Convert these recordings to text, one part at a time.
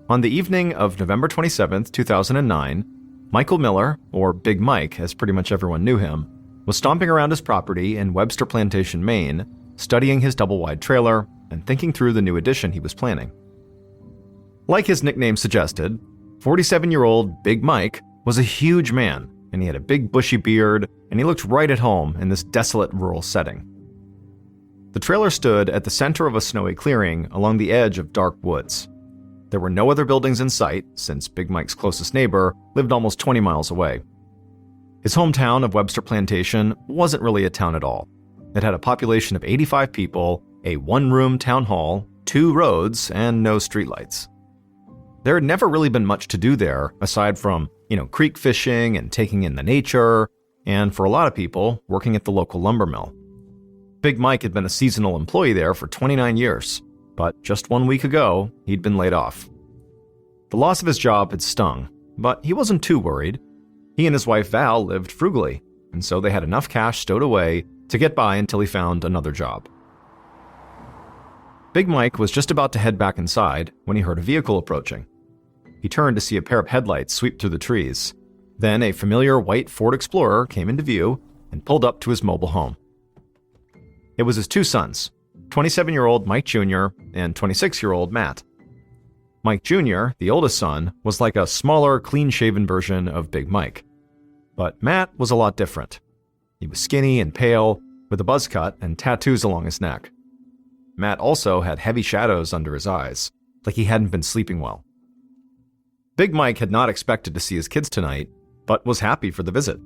On the evening of November 27, 2009, Michael Miller, or Big Mike as pretty much everyone knew him, was stomping around his property in Webster Plantation, Maine, studying his double-wide trailer and thinking through the new addition he was planning. Like his nickname suggested, 47-year-old Big Mike was a huge man, and he had a big bushy beard, and he looked right at home in this desolate rural setting. The trailer stood at the center of a snowy clearing along the edge of dark woods. There were no other buildings in sight, since Big Mike's closest neighbor lived almost 20 miles away. His hometown of Webster Plantation wasn't really a town at all. It had a population of 85 people, a one-room town hall, 2 roads, and no streetlights. There had never really been much to do there, aside from, creek fishing and taking in the nature, and for a lot of people, working at the local lumber mill. Big Mike had been a seasonal employee there for 29 years, but just 1 week ago, he'd been laid off. The loss of his job had stung, but he wasn't too worried. He and his wife Val lived frugally, and so they had enough cash stowed away to get by until he found another job. Big Mike was just about to head back inside when he heard a vehicle approaching. He turned to see a pair of headlights sweep through the trees. Then a familiar white Ford Explorer came into view and pulled up to his mobile home. It was his 2 sons, 27-year-old Mike Jr. and 26-year-old Matt. Mike Jr., the oldest son, was like a smaller, clean-shaven version of Big Mike. But Matt was a lot different. He was skinny and pale, with a buzz cut and tattoos along his neck. Matt also had heavy shadows under his eyes, like he hadn't been sleeping well. Big Mike had not expected to see his kids tonight, but was happy for the visit.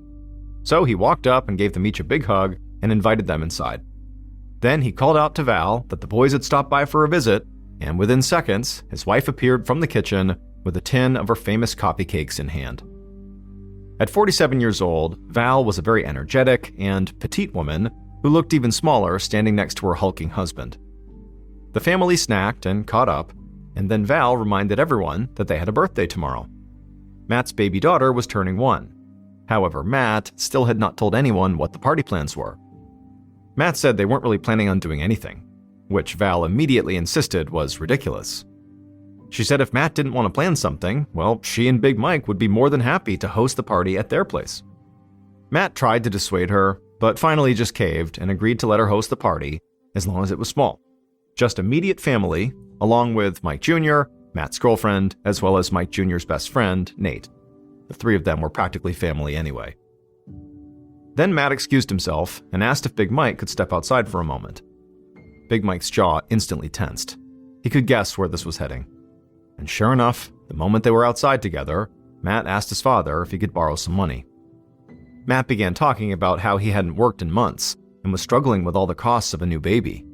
So he walked up and gave them each a big hug and invited them inside. Then he called out to Val that the boys had stopped by for a visit, and within seconds, his wife appeared from the kitchen with a tin of her famous coffee cakes in hand. At 47 years old, Val was a very energetic and petite woman who looked even smaller standing next to her hulking husband. The family snacked and caught up, and then Val reminded everyone that they had a birthday tomorrow. Matt's baby daughter was turning 1. However, Matt still had not told anyone what the party plans were. Matt said they weren't really planning on doing anything, which Val immediately insisted was ridiculous. She said if Matt didn't want to plan something, well, she and Big Mike would be more than happy to host the party at their place. Matt tried to dissuade her, but finally just caved and agreed to let her host the party as long as it was small. Just immediate family, along with Mike Jr., Matt's girlfriend, as well as Mike Jr.'s best friend, Nate. The 3 of them were practically family anyway. Then Matt excused himself and asked if Big Mike could step outside for a moment. Big Mike's jaw instantly tensed. He could guess where this was heading. And sure enough, the moment they were outside together, Matt asked his father if he could borrow some money. Matt began talking about how he hadn't worked in months and was struggling with all the costs of a new baby.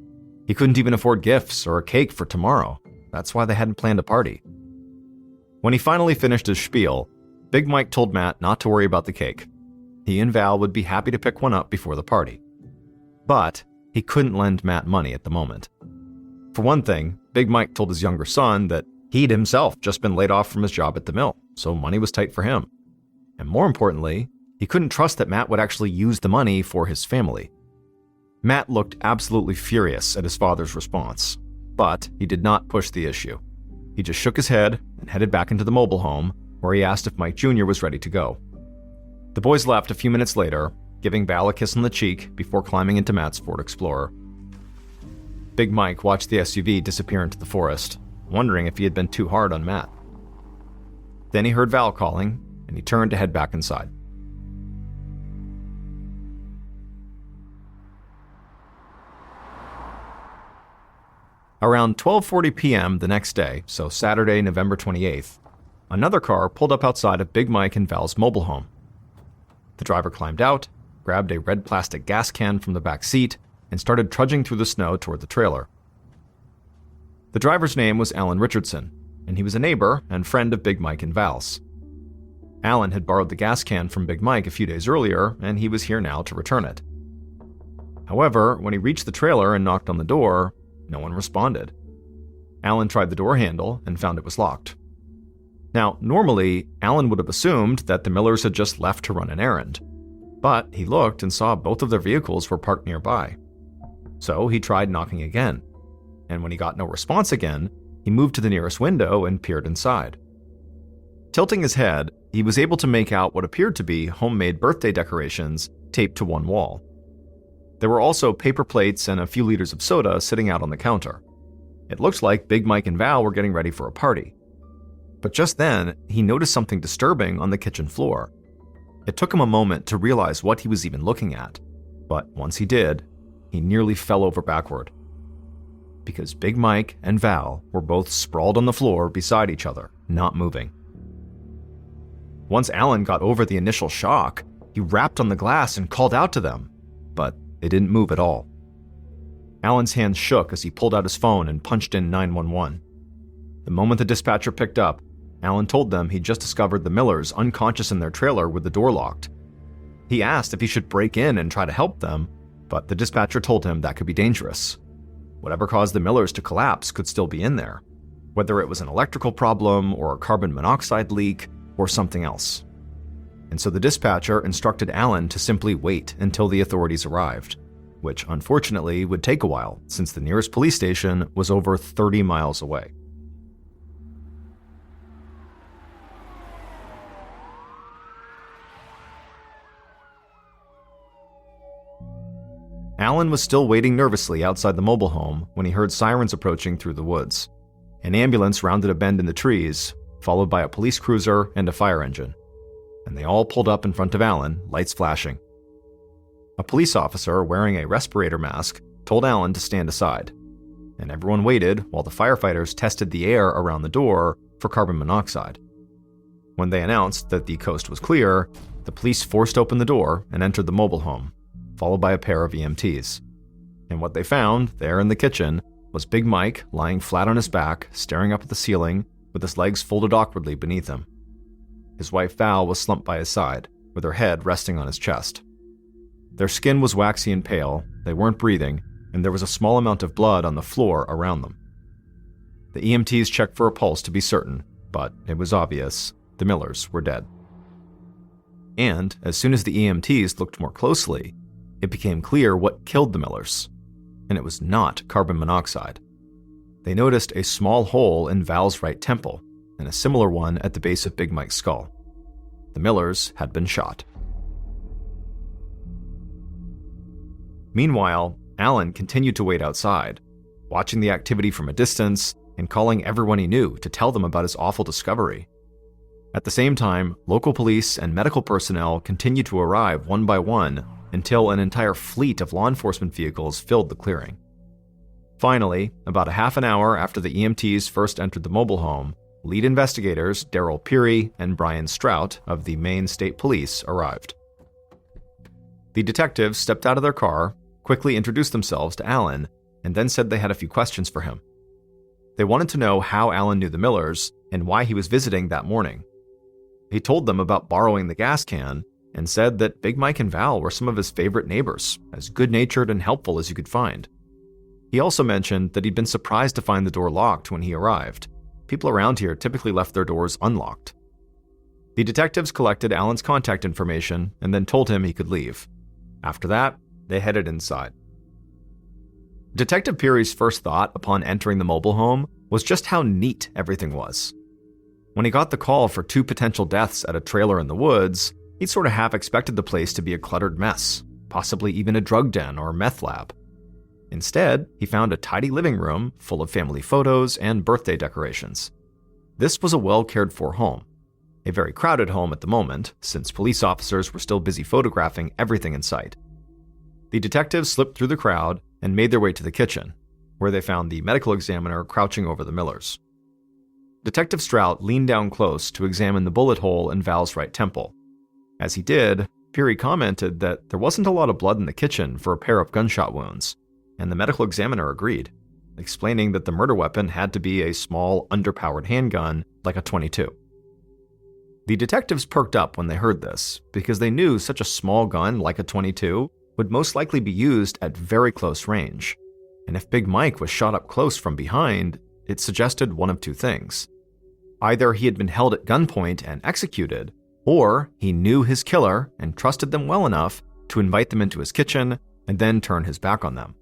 He couldn't even afford gifts or a cake for tomorrow. That's why they hadn't planned a party. When he finally finished his spiel, Big Mike told Matt not to worry about the cake. He and Val would be happy to pick one up before the party. But he couldn't lend Matt money at the moment. For one thing, Big Mike told his younger son that he'd himself just been laid off from his job at the mill, so money was tight for him. And more importantly, he couldn't trust that Matt would actually use the money for his family. Matt looked absolutely furious at his father's response, but he did not push the issue. He just shook his head and headed back into the mobile home, where he asked if Mike Jr. was ready to go. The boys left a few minutes later, giving Val a kiss on the cheek before climbing into Matt's Ford Explorer. Big Mike watched the SUV disappear into the forest, wondering if he had been too hard on Matt. Then he heard Val calling, and he turned to head back inside. Around 12:40 p.m. the next day, so Saturday, November 28th, another car pulled up outside of Big Mike and Val's mobile home. The driver climbed out, grabbed a red plastic gas can from the back seat, and started trudging through the snow toward the trailer. The driver's name was Alan Richardson, and he was a neighbor and friend of Big Mike and Val's. Alan had borrowed the gas can from Big Mike a few days earlier, and he was here now to return it. However, when he reached the trailer and knocked on the door, no one responded. Alan tried the door handle and found it was locked. Now, normally, Alan would have assumed that the Millers had just left to run an errand, but he looked and saw both of their vehicles were parked nearby. So he tried knocking again, and when he got no response again, he moved to the nearest window and peered inside. Tilting his head, he was able to make out what appeared to be homemade birthday decorations taped to one wall. There were also paper plates and a few liters of soda sitting out on the counter. It looked like Big Mike and Val were getting ready for a party. But just then, he noticed something disturbing on the kitchen floor. It took him a moment to realize what he was even looking at, but once he did, he nearly fell over backward. Because Big Mike and Val were both sprawled on the floor beside each other, not moving. Once Alan got over the initial shock, he rapped on the glass and called out to them, but they didn't move at all. Alan's hands shook as he pulled out his phone and punched in 911. The moment the dispatcher picked up, Alan told them he'd just discovered the Millers unconscious in their trailer with the door locked. He asked if he should break in and try to help them, but the dispatcher told him that could be dangerous. Whatever caused the Millers to collapse could still be in there, whether it was an electrical problem or a carbon monoxide leak or something else. And so the dispatcher instructed Alan to simply wait until the authorities arrived, which unfortunately would take a while since the nearest police station was over 30 miles away. Alan was still waiting nervously outside the mobile home when he heard sirens approaching through the woods. An ambulance rounded a bend in the trees, followed by a police cruiser and a fire engine, and they all pulled up in front of Alan, lights flashing. A police officer wearing a respirator mask told Alan to stand aside, and everyone waited while the firefighters tested the air around the door for carbon monoxide. When they announced that the coast was clear, the police forced open the door and entered the mobile home, followed by a pair of EMTs. And what they found, there in the kitchen, was Big Mike lying flat on his back, staring up at the ceiling, with his legs folded awkwardly beneath him. His wife Val was slumped by his side, with her head resting on his chest. Their skin was waxy and pale, they weren't breathing, and there was a small amount of blood on the floor around them. The EMTs checked for a pulse to be certain, but it was obvious the Millers were dead. And as soon as the EMTs looked more closely, it became clear what killed the Millers, and it was not carbon monoxide. They noticed a small hole in Val's right temple, and a similar one at the base of Big Mike's skull. The Millers had been shot. Meanwhile, Alan continued to wait outside, watching the activity from a distance and calling everyone he knew to tell them about his awful discovery. At the same time, local police and medical personnel continued to arrive one by one until an entire fleet of law enforcement vehicles filled the clearing. Finally, about a half an hour after the EMTs first entered the mobile home, lead investigators Daryl Peary and Brian Strout of the Maine State Police arrived. The detectives stepped out of their car, quickly introduced themselves to Alan, and then said they had a few questions for him. They wanted to know how Alan knew the Millers and why he was visiting that morning. He told them about borrowing the gas can and said that Big Mike and Val were some of his favorite neighbors, as good-natured and helpful as you could find. He also mentioned that he'd been surprised to find the door locked when he arrived. People around here typically left their doors unlocked. The detectives collected Alan's contact information and then told him he could leave. After that, they headed inside. Detective Peary's first thought upon entering the mobile home was just how neat everything was. When he got the call for 2 potential deaths at a trailer in the woods, he'd sort of half expected the place to be a cluttered mess, possibly even a drug den or meth lab. Instead, he found a tidy living room full of family photos and birthday decorations. This was a well-cared-for home, a very crowded home at the moment, since police officers were still busy photographing everything in sight. The detectives slipped through the crowd and made their way to the kitchen, where they found the medical examiner crouching over the Millers. Detective Strout leaned down close to examine the bullet hole in Val's right temple. As he did, Peary commented that there wasn't a lot of blood in the kitchen for a pair of gunshot wounds, and the medical examiner agreed, explaining that the murder weapon had to be a small, underpowered handgun like a .22. The detectives perked up when they heard this, because they knew such a small gun like a .22 would most likely be used at very close range, and if Big Mike was shot up close from behind, it suggested one of two things. Either he had been held at gunpoint and executed, or he knew his killer and trusted them well enough to invite them into his kitchen and then turn his back on them.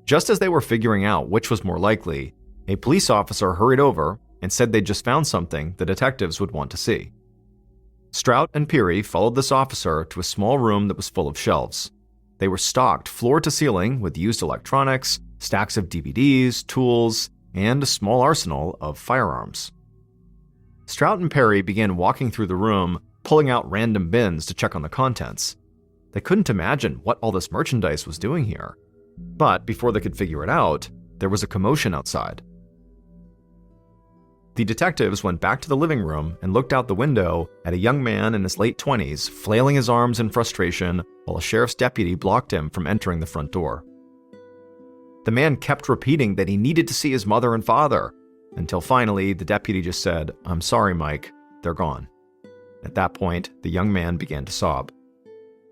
Just as they were figuring out which was more likely, A police officer hurried over and said they'd just found something the detectives would want to see. Strout and Peary followed this officer to a small room that was full of shelves. They were stocked floor to ceiling with used electronics, stacks of DVDs, tools, and a small arsenal of firearms. Strout and Perry began walking through the room, pulling out random bins to check on the contents. They couldn't imagine what all this merchandise was doing here. But before they could figure it out, there was a commotion outside. The detectives went back to the living room and looked out the window at a young man in his late 20s flailing his arms in frustration while a sheriff's deputy blocked him from entering the front door. The man kept repeating that he needed to see his mother and father, until finally the deputy just said, "I'm sorry, Mike, they're gone." At that point, the young man began to sob.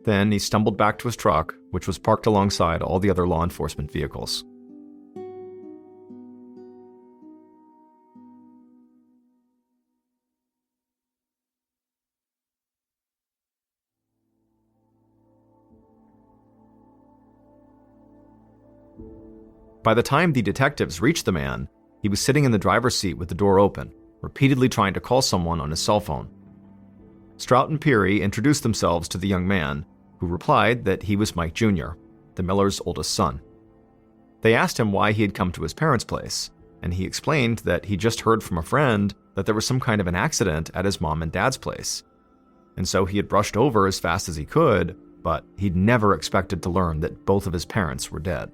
Then he stumbled back to his truck, which was parked alongside all the other law enforcement vehicles. By the time the detectives reached the man, he was sitting in the driver's seat with the door open, repeatedly trying to call someone on his cell phone. Strout and Peary introduced themselves to the young man, who replied that he was Mike Jr., the Millers' oldest son. They asked him why he had come to his parents' place, and he explained that he just heard from a friend that there was some kind of an accident at his mom and dad's place. And so he had brushed over as fast as he could, but he'd never expected to learn that both of his parents were dead.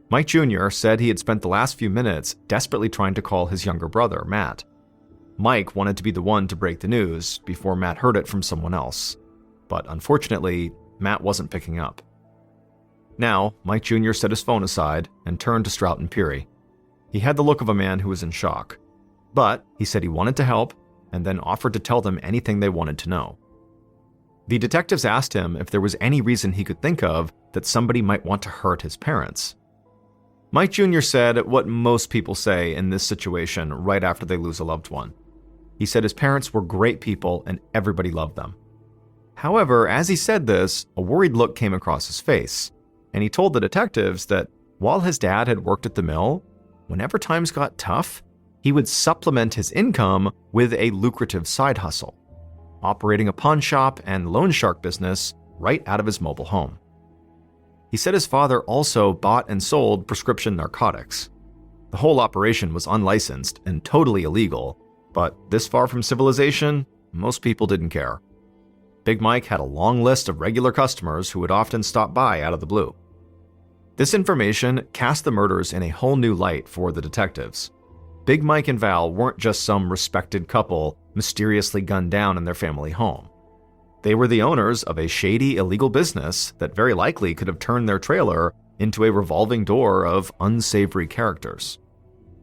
Mike Jr. said he had spent the last few minutes desperately trying to call his younger brother, Matt. Mike wanted to be the one to break the news before Matt heard it from someone else, but unfortunately, Matt wasn't picking up. Now, Mike Jr. set his phone aside and turned to Strout and Peary. He had the look of a man who was in shock, but he said he wanted to help and then offered to tell them anything they wanted to know. The detectives asked him if there was any reason he could think of that somebody might want to hurt his parents. Mike Jr. said what most people say in this situation right after they lose a loved one. He said his parents were great people and everybody loved them. However, as he said this, a worried look came across his face, and he told the detectives that while his dad had worked at the mill, whenever times got tough, he would supplement his income with a lucrative side hustle, operating a pawn shop and loan shark business right out of his mobile home. He said his father also bought and sold prescription narcotics. The whole operation was unlicensed and totally illegal, but this far from civilization, most people didn't care. Big Mike had a long list of regular customers who would often stop by out of the blue. This information cast the murders in a whole new light for the detectives. Big Mike and Val weren't just some respected couple mysteriously gunned down in their family home. They were the owners of a shady, illegal business that very likely could have turned their trailer into a revolving door of unsavory characters.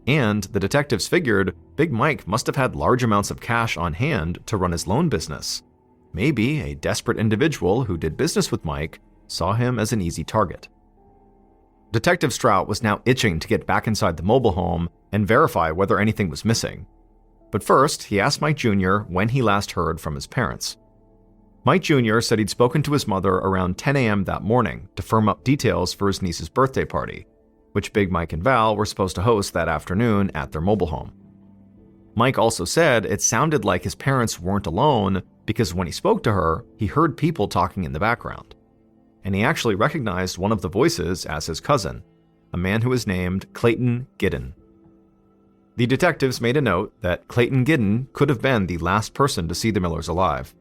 And the detectives figured Big Mike must have had large amounts of cash on hand to run his loan business. Maybe a desperate individual who did business with Mike saw him as an easy target. Detective Strout was now itching to get back inside the mobile home and verify whether anything was missing. But first, he asked Mike Jr. when he last heard from his parents. Mike Jr. said he'd spoken to his mother around 10 a.m. that morning to firm up details for his niece's birthday party, which Big Mike and Val were supposed to host that afternoon at their mobile home. Mike also said it sounded like his parents weren't alone because when he spoke to her, he heard people talking in the background. And he actually recognized one of the voices as his cousin, a man who was named Clayton Giddon. The detectives made a note that Clayton Giddon could have been the last person to see the Millers alive.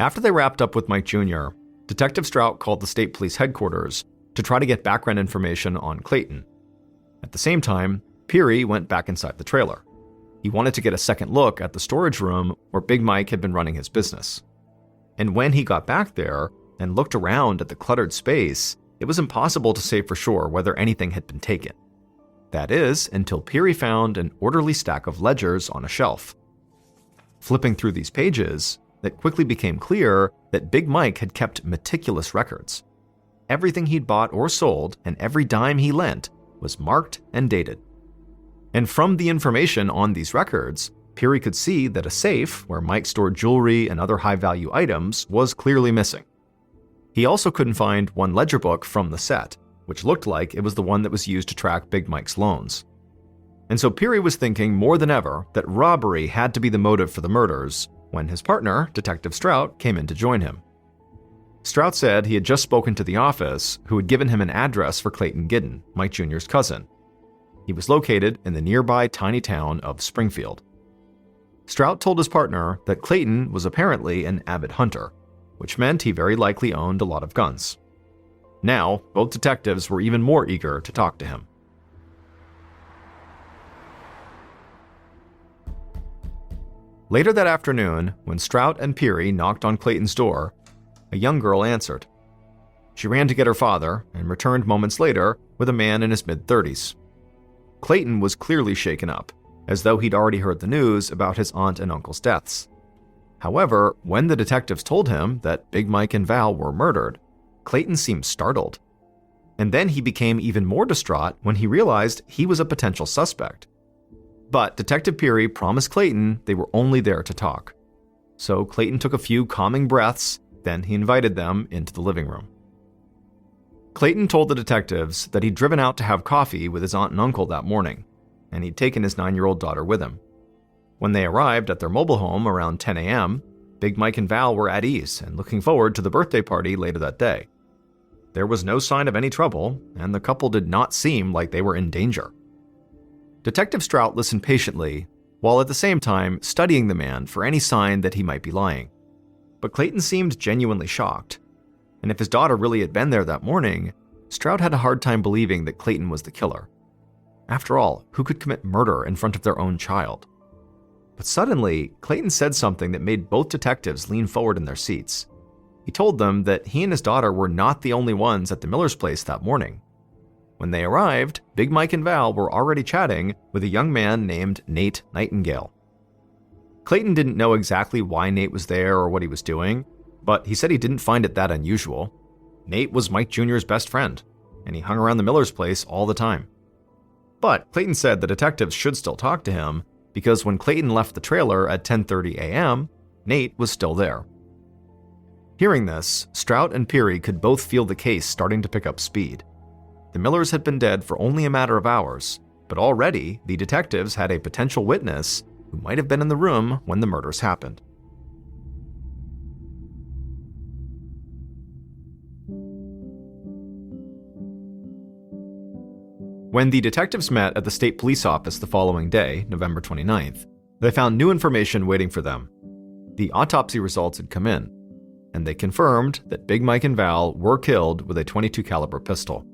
After they wrapped up with Mike Jr., Detective Strout called the state police headquarters to try to get background information on Clayton. At the same time, Peary went back inside the trailer. He wanted to get a second look at the storage room where Big Mike had been running his business. And when he got back there and looked around at the cluttered space, it was impossible to say for sure whether anything had been taken. That is, until Peary found an orderly stack of ledgers on a shelf. Flipping through these pages, it quickly became clear that Big Mike had kept meticulous records. Everything he'd bought or sold and every dime he lent was marked and dated. And from the information on these records, Peary could see that a safe where Mike stored jewelry and other high-value items was clearly missing. He also couldn't find one ledger book from the set, which looked like it was the one that was used to track Big Mike's loans. And so Peary was thinking more than ever that robbery had to be the motive for the murders when his partner, Detective Strout, came in to join him. Strout said he had just spoken to the office, who had given him an address for Clayton Giddon, Mike Jr.'s cousin. He was located in the nearby tiny town of Springfield. Strout told his partner that Clayton was apparently an avid hunter, which meant he very likely owned a lot of guns. Now, both detectives were even more eager to talk to him. Later that afternoon, when Strout and Peary knocked on Clayton's door, a young girl answered. She ran to get her father and returned moments later with a man in his mid-30s. Clayton was clearly shaken up, as though he'd already heard the news about his aunt and uncle's deaths. However, when the detectives told him that Big Mike and Val were murdered, Clayton seemed startled. And then he became even more distraught when he realized he was a potential suspect. But Detective Peary promised Clayton they were only there to talk. So Clayton took a few calming breaths, then he invited them into the living room. Clayton told the detectives that he'd driven out to have coffee with his aunt and uncle that morning, and he'd taken his 9-year-old daughter with him. When they arrived at their mobile home around 10 a.m., Big Mike and Val were at ease and looking forward to the birthday party later that day. There was no sign of any trouble, and the couple did not seem like they were in danger. Detective Strout listened patiently, while at the same time studying the man for any sign that he might be lying. But Clayton seemed genuinely shocked. And if his daughter really had been there that morning, Strout had a hard time believing that Clayton was the killer. After all, who could commit murder in front of their own child? But suddenly, Clayton said something that made both detectives lean forward in their seats. He told them that he and his daughter were not the only ones at the Miller's place that morning. When they arrived, Big Mike and Val were already chatting with a young man named Nate Nightingale. Clayton didn't know exactly why Nate was there or what he was doing, but he said he didn't find it that unusual. Nate was Mike Jr.'s best friend, and he hung around the Miller's place all the time. But Clayton said the detectives should still talk to him, because when Clayton left the trailer at 10:30 a.m., Nate was still there. Hearing this, Strout and Peary could both feel the case starting to pick up speed. The Millers had been dead for only a matter of hours, but already the detectives had a potential witness who might have been in the room when the murders happened. When the detectives met at the state police office the following day, November 29th, they found new information waiting for them. The autopsy results had come in, and they confirmed that Big Mike and Val were killed with a .22 caliber pistol.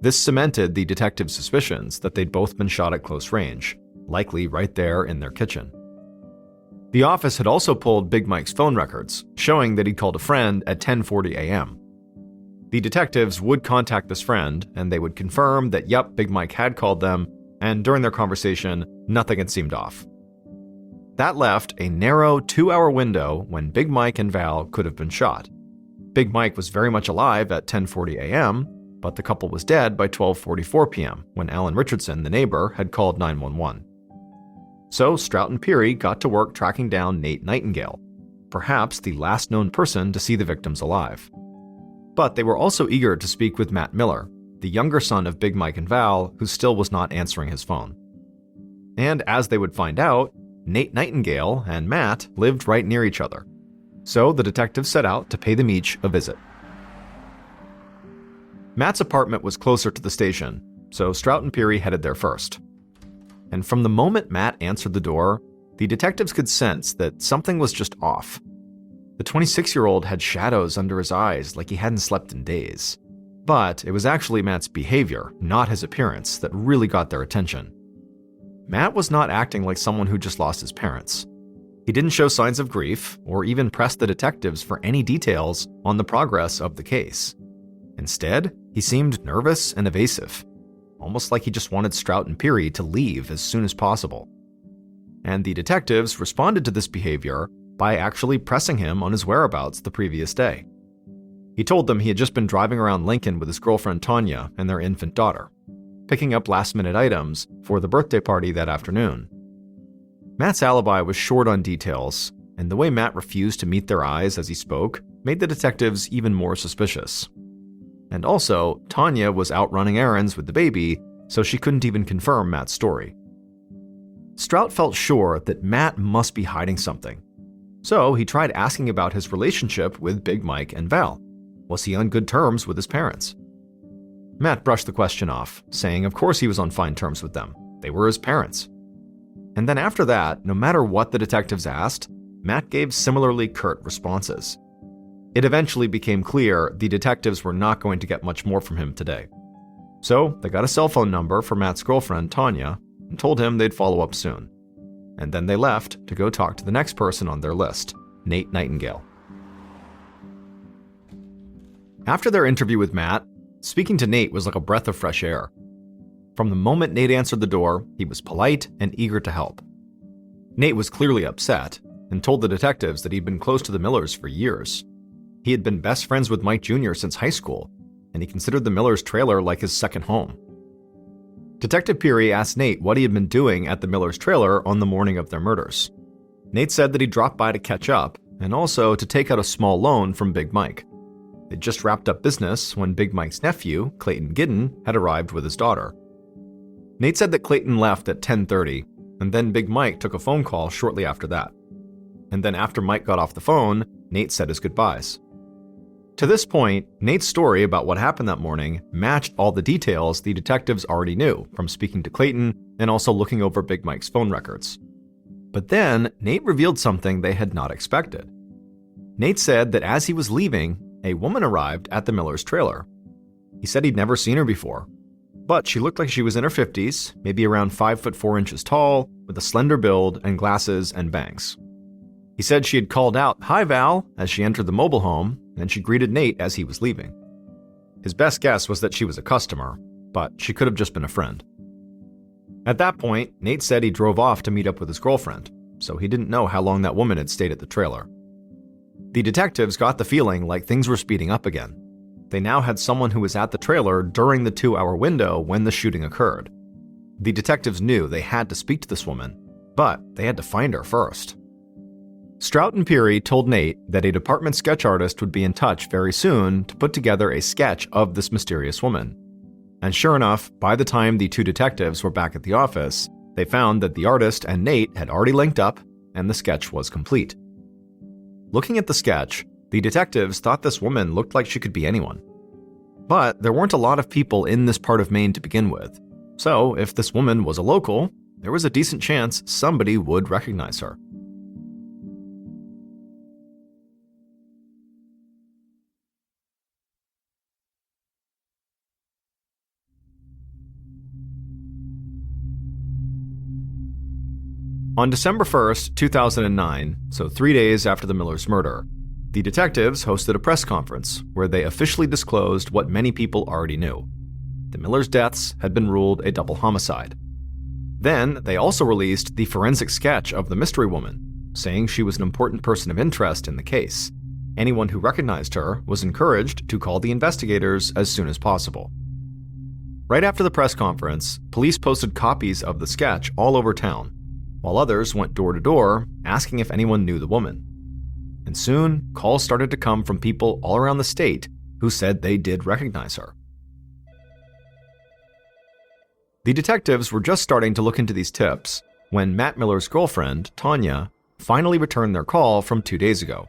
This cemented the detectives' suspicions that they'd both been shot at close range, likely right there in their kitchen. The office had also pulled Big Mike's phone records, showing that he'd called a friend at 10:40 a.m. The detectives would contact this friend, and they would confirm that yep, Big Mike had called them, and during their conversation, nothing had seemed off. That left a narrow 2-hour window when Big Mike and Val could have been shot. Big Mike was very much alive at 10:40 a.m., but the couple was dead by 12:44 p.m. when Alan Richardson, the neighbor, had called 911. So Strout and Peary got to work tracking down Nate Nightingale, perhaps the last known person to see the victims alive. But they were also eager to speak with Matt Miller, the younger son of Big Mike and Val, who still was not answering his phone. And as they would find out, Nate Nightingale and Matt lived right near each other. So the detectives set out to pay them each a visit. Matt's apartment was closer to the station, so Strout and Peary headed there first. And from the moment Matt answered the door, the detectives could sense that something was just off. The 26-year-old had shadows under his eyes like he hadn't slept in days. But it was actually Matt's behavior, not his appearance, that really got their attention. Matt was not acting like someone who just lost his parents. He didn't show signs of grief or even press the detectives for any details on the progress of the case. Instead, he seemed nervous and evasive, almost like he just wanted Strout and Peary to leave as soon as possible. And the detectives responded to this behavior by actually pressing him on his whereabouts the previous day. He told them he had just been driving around Lincoln with his girlfriend Tanya and their infant daughter, picking up last-minute items for the birthday party that afternoon. Matt's alibi was short on details, and the way Matt refused to meet their eyes as he spoke made the detectives even more suspicious. And also, Tanya was out running errands with the baby, so she couldn't even confirm Matt's story. Strout felt sure that Matt must be hiding something. So he tried asking about his relationship with Big Mike and Val. Was he on good terms with his parents? Matt brushed the question off, saying of course he was on fine terms with them. They were his parents. And then after that, no matter what the detectives asked, Matt gave similarly curt responses. It eventually became clear the detectives were not going to get much more from him today. So they got a cell phone number for Matt's girlfriend, Tanya, and told him they'd follow up soon. And then they left to go talk to the next person on their list, Nate Nightingale. After their interview with Matt, speaking to Nate was like a breath of fresh air. From the moment Nate answered the door, he was polite and eager to help. Nate was clearly upset and told the detectives that he'd been close to the Millers for years. He had been best friends with Mike Jr. since high school, and he considered the Millers' trailer like his second home. Detective Peary asked Nate what he had been doing at the Millers' trailer on the morning of their murders. Nate said that he dropped by to catch up and also to take out a small loan from Big Mike. They'd just wrapped up business when Big Mike's nephew, Clayton Giddon, had arrived with his daughter. Nate said that Clayton left at 10:30, and then Big Mike took a phone call shortly after that. And then after Mike got off the phone, Nate said his goodbyes. To this point, Nate's story about what happened that morning matched all the details the detectives already knew from speaking to Clayton and also looking over Big Mike's phone records. But then, Nate revealed something they had not expected. Nate said that as he was leaving, a woman arrived at the Millers' trailer. He said he'd never seen her before, but she looked like she was in her 50s, maybe around 5'4" tall, with a slender build and glasses and bangs. He said she had called out, "Hi, Val," as she entered the mobile home, and she greeted Nate as he was leaving. His best guess was that she was a customer, but she could have just been a friend. At that point, Nate said he drove off to meet up with his girlfriend, so he didn't know how long that woman had stayed at the trailer. The detectives got the feeling like things were speeding up again. They now had someone who was at the trailer during the 2-hour window when the shooting occurred. The detectives knew they had to speak to this woman, but they had to find her first. Strout and Peary told Nate that a department sketch artist would be in touch very soon to put together a sketch of this mysterious woman. And sure enough, by the time the two detectives were back at the office, they found that the artist and Nate had already linked up, and the sketch was complete. Looking at the sketch, the detectives thought this woman looked like she could be anyone. But there weren't a lot of people in this part of Maine to begin with, so if this woman was a local, there was a decent chance somebody would recognize her. On December 1st, 2009, so 3 days after the Millers' murder, the detectives hosted a press conference where they officially disclosed what many people already knew. The Millers' deaths had been ruled a double homicide. Then, they also released the forensic sketch of the mystery woman, saying she was an important person of interest in the case. Anyone who recognized her was encouraged to call the investigators as soon as possible. Right after the press conference, police posted copies of the sketch all over town, while others went door to door asking if anyone knew the woman. And soon, calls started to come from people all around the state who said they did recognize her. The detectives were just starting to look into these tips when Matt Miller's girlfriend, Tanya, finally returned their call from 2 days ago.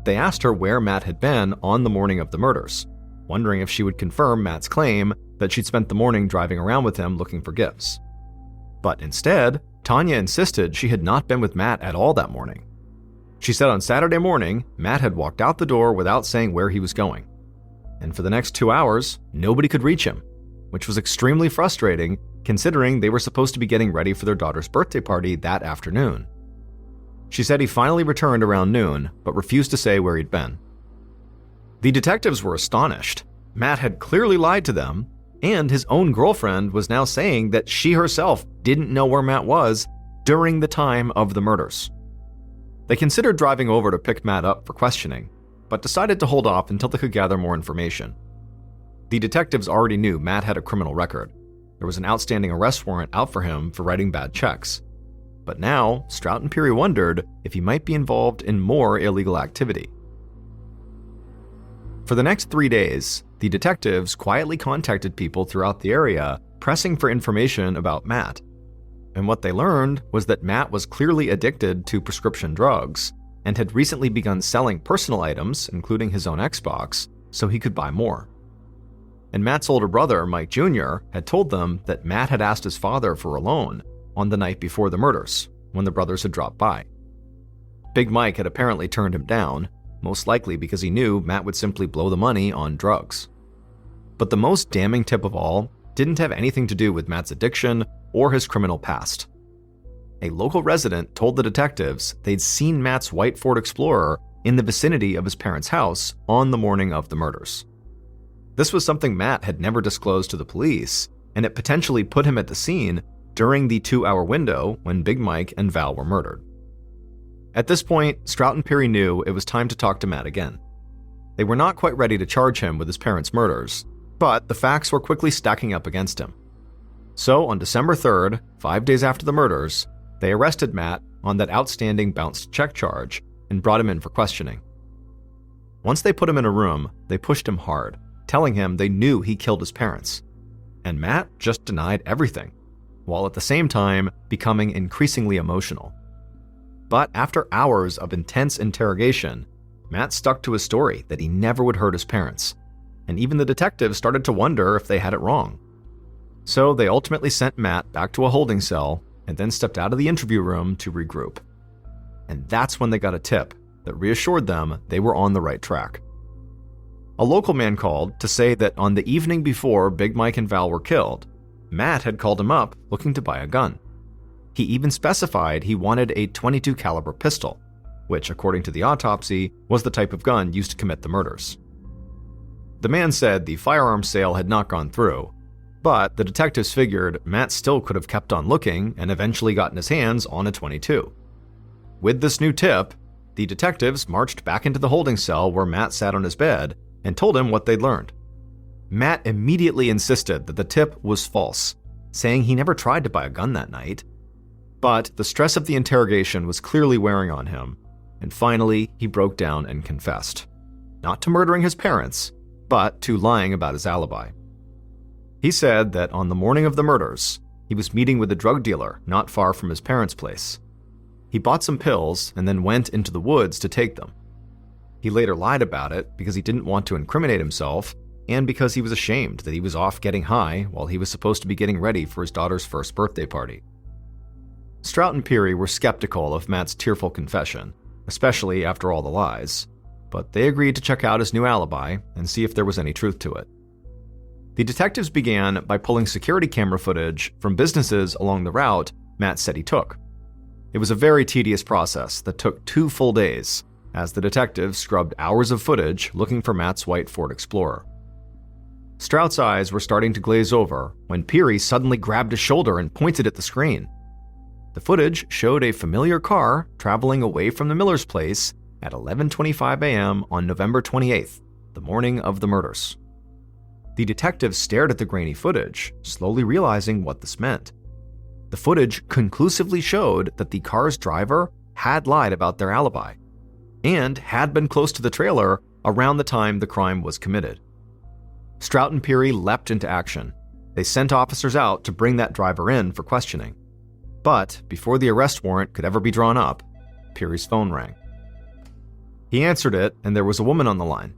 They asked her where Matt had been on the morning of the murders, wondering if she would confirm Matt's claim that she'd spent the morning driving around with him looking for gifts. But instead, Tanya insisted she had not been with Matt at all that morning. She said on Saturday morning, Matt had walked out the door without saying where he was going. And for the next 2 hours, nobody could reach him, which was extremely frustrating considering they were supposed to be getting ready for their daughter's birthday party that afternoon. She said he finally returned around noon, but refused to say where he'd been. The detectives were astonished. Matt had clearly lied to them, and his own girlfriend was now saying that she herself didn't know where Matt was during the time of the murders. They considered driving over to pick Matt up for questioning, but decided to hold off until they could gather more information. The detectives already knew Matt had a criminal record. There was an outstanding arrest warrant out for him for writing bad checks. But now, Strout and Peary wondered if he might be involved in more illegal activity. For the next 3 days, the detectives quietly contacted people throughout the area, pressing for information about Matt. And what they learned was that Matt was clearly addicted to prescription drugs and had recently begun selling personal items, including his own Xbox, so he could buy more. And Matt's older brother, Mike Jr., had told them that Matt had asked his father for a loan on the night before the murders, when the brothers had dropped by. Big Mike had apparently turned him down, most likely because he knew Matt would simply blow the money on drugs. But the most damning tip of all didn't have anything to do with Matt's addiction or his criminal past. A local resident told the detectives they'd seen Matt's white Ford Explorer in the vicinity of his parents' house on the morning of the murders. This was something Matt had never disclosed to the police, and it potentially put him at the scene during the 2-hour window when Big Mike and Val were murdered. At this point, Strout and Peary knew it was time to talk to Matt again. They were not quite ready to charge him with his parents' murders, but the facts were quickly stacking up against him. So on December 3rd, 5 days after the murders, they arrested Matt on that outstanding bounced check charge and brought him in for questioning. Once they put him in a room, they pushed him hard, telling him they knew he killed his parents. And Matt just denied everything, while at the same time becoming increasingly emotional. But after hours of intense interrogation, Matt stuck to his story that he never would hurt his parents, and even the detectives started to wonder if they had it wrong. So they ultimately sent Matt back to a holding cell and then stepped out of the interview room to regroup. And that's when they got a tip that reassured them they were on the right track. A local man called to say that on the evening before Big Mike and Val were killed, Matt had called him up looking to buy a gun. He even specified he wanted a .22 caliber pistol, which, according to the autopsy, was the type of gun used to commit the murders. The man said the firearms sale had not gone through, but the detectives figured Matt still could have kept on looking and eventually gotten his hands on a .22. With this new tip, the detectives marched back into the holding cell where Matt sat on his bed and told him what they'd learned. Matt immediately insisted that the tip was false, saying he never tried to buy a gun that night. But the stress of the interrogation was clearly wearing on him, and finally he broke down and confessed. Not to murdering his parents, but to lying about his alibi. He said that on the morning of the murders, he was meeting with a drug dealer not far from his parents' place. He bought some pills and then went into the woods to take them. He later lied about it because he didn't want to incriminate himself and because he was ashamed that he was off getting high while he was supposed to be getting ready for his daughter's first birthday party. Strout and Peary were skeptical of Matt's tearful confession, especially after all the lies, but they agreed to check out his new alibi and see if there was any truth to it. The detectives began by pulling security camera footage from businesses along the route Matt said he took. It was a very tedious process that took 2 full days, as the detectives scrubbed hours of footage looking for Matt's white Ford Explorer. Strout's eyes were starting to glaze over when Peary suddenly grabbed his shoulder and pointed at the screen. The footage showed a familiar car traveling away from the Miller's place at 11:25 a.m. on November 28th, the morning of the murders. The detectives stared at the grainy footage, slowly realizing what this meant. The footage conclusively showed that the car's driver had lied about their alibi and had been close to the trailer around the time the crime was committed. Strout and Peary leapt into action. They sent officers out to bring that driver in for questioning. But before the arrest warrant could ever be drawn up, Peary's phone rang. He answered it, and there was a woman on the line.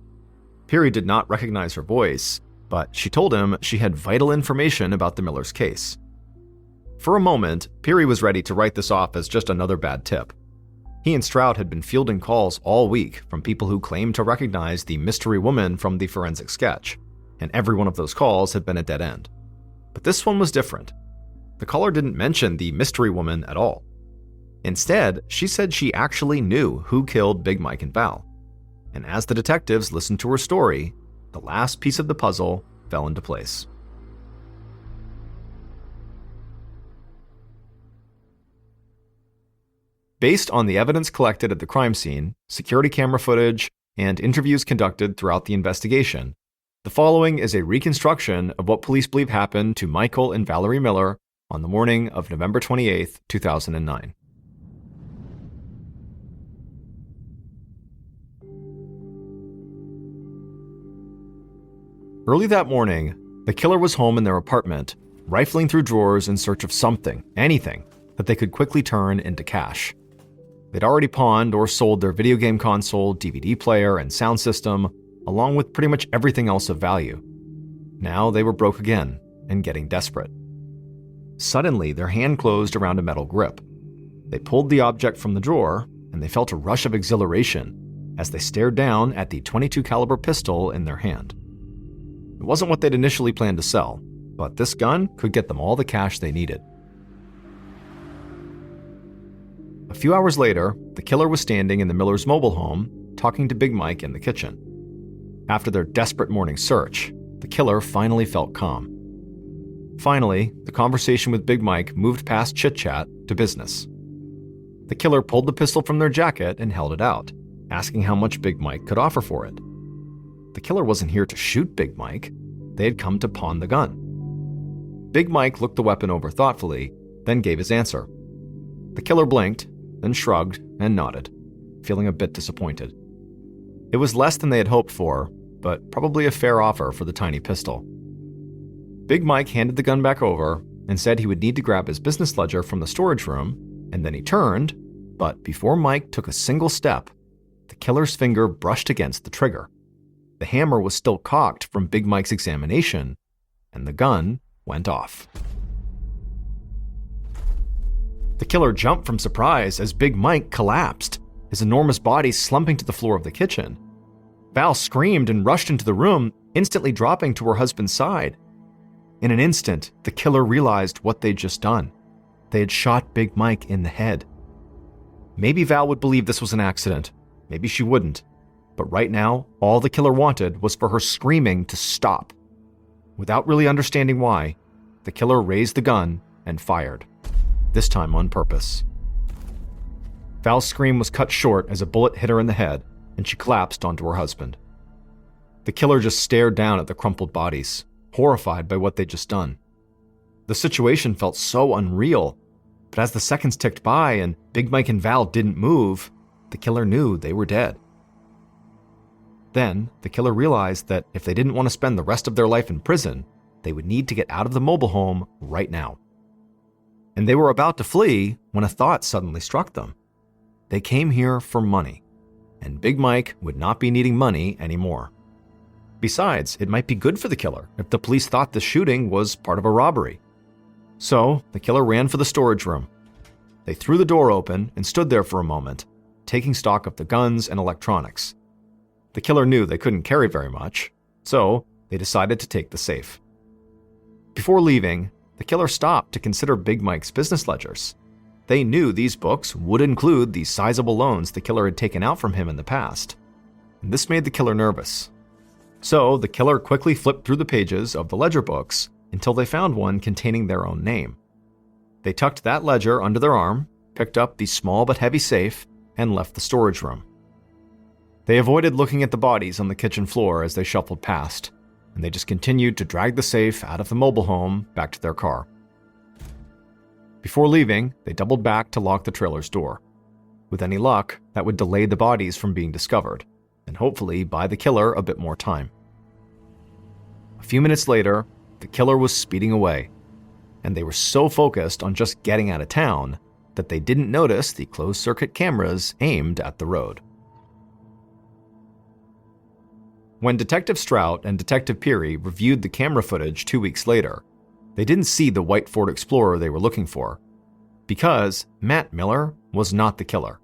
Peary did not recognize her voice, but she told him she had vital information about the Miller's case. For a moment, Peary was ready to write this off as just another bad tip. He and Strout had been fielding calls all week from people who claimed to recognize the mystery woman from the forensic sketch, and every one of those calls had been a dead end. But this one was different. The caller didn't mention the mystery woman at all. Instead, she said she actually knew who killed Big Mike and Val. And as the detectives listened to her story, the last piece of the puzzle fell into place. Based on the evidence collected at the crime scene, security camera footage, and interviews conducted throughout the investigation, the following is a reconstruction of what police believe happened to Michael and Valerie Miller on the morning of November 28, 2009. Early that morning, the killer was home in their apartment, rifling through drawers in search of something, anything, that they could quickly turn into cash. They'd already pawned or sold their video game console, DVD player, and sound system, along with pretty much everything else of value. Now they were broke again and getting desperate. Suddenly, their hand closed around a metal grip. They pulled the object from the drawer, and they felt a rush of exhilaration as they stared down at the .22 caliber pistol in their hand. It wasn't what they'd initially planned to sell, but this gun could get them all the cash they needed. A few hours later, the killer was standing in the Millers' mobile home, talking to Big Mike in the kitchen. After their desperate morning search, the killer finally felt calm. Finally, the conversation with Big Mike moved past chit-chat to business. The killer pulled the pistol from their jacket and held it out, asking how much Big Mike could offer for it. The killer wasn't here to shoot Big Mike. They had come to pawn the gun. Big Mike looked the weapon over thoughtfully, then gave his answer. The killer blinked, then shrugged and nodded, feeling a bit disappointed. It was less than they had hoped for, but probably a fair offer for the tiny pistol. Big Mike handed the gun back over and said he would need to grab his business ledger from the storage room, and then he turned, but before Mike took a single step, the killer's finger brushed against the trigger. The hammer was still cocked from Big Mike's examination, and the gun went off. The killer jumped from surprise as Big Mike collapsed, his enormous body slumping to the floor of the kitchen. Val screamed and rushed into the room, instantly dropping to her husband's side. In an instant, the killer realized what they'd just done. They had shot Big Mike in the head. Maybe Val would believe this was an accident. Maybe she wouldn't. But right now, all the killer wanted was for her screaming to stop. Without really understanding why, the killer raised the gun and fired, this time on purpose. Val's scream was cut short as a bullet hit her in the head, and she collapsed onto her husband. The killer just stared down at the crumpled bodies, horrified by what they'd just done. The situation felt so unreal, but as the seconds ticked by and Big Mike and Val didn't move, the killer knew they were dead. Then, the killer realized that if they didn't want to spend the rest of their life in prison, they would need to get out of the mobile home right now. And they were about to flee when a thought suddenly struck them. They came here for money, and Big Mike would not be needing money anymore. Besides, it might be good for the killer if the police thought the shooting was part of a robbery. So, the killer ran for the storage room. They threw the door open and stood there for a moment, taking stock of the guns and electronics. The killer knew they couldn't carry very much, so they decided to take the safe. Before leaving, the killer stopped to consider Big Mike's business ledgers. They knew these books would include the sizable loans the killer had taken out from him in the past. And this made the killer nervous. So the killer quickly flipped through the pages of the ledger books until they found one containing their own name. They tucked that ledger under their arm, picked up the small but heavy safe, and left the storage room. They avoided looking at the bodies on the kitchen floor as they shuffled past, and they just continued to drag the safe out of the mobile home back to their car. Before leaving, they doubled back to lock the trailer's door. With any luck, that would delay the bodies from being discovered, and hopefully buy the killer a bit more time. A few minutes later, the killer was speeding away, and they were so focused on just getting out of town that they didn't notice the closed-circuit cameras aimed at the road. When Detective Strout and Detective Peary reviewed the camera footage 2 weeks later, they didn't see the white Ford Explorer they were looking for, because Matt Miller was not the killer.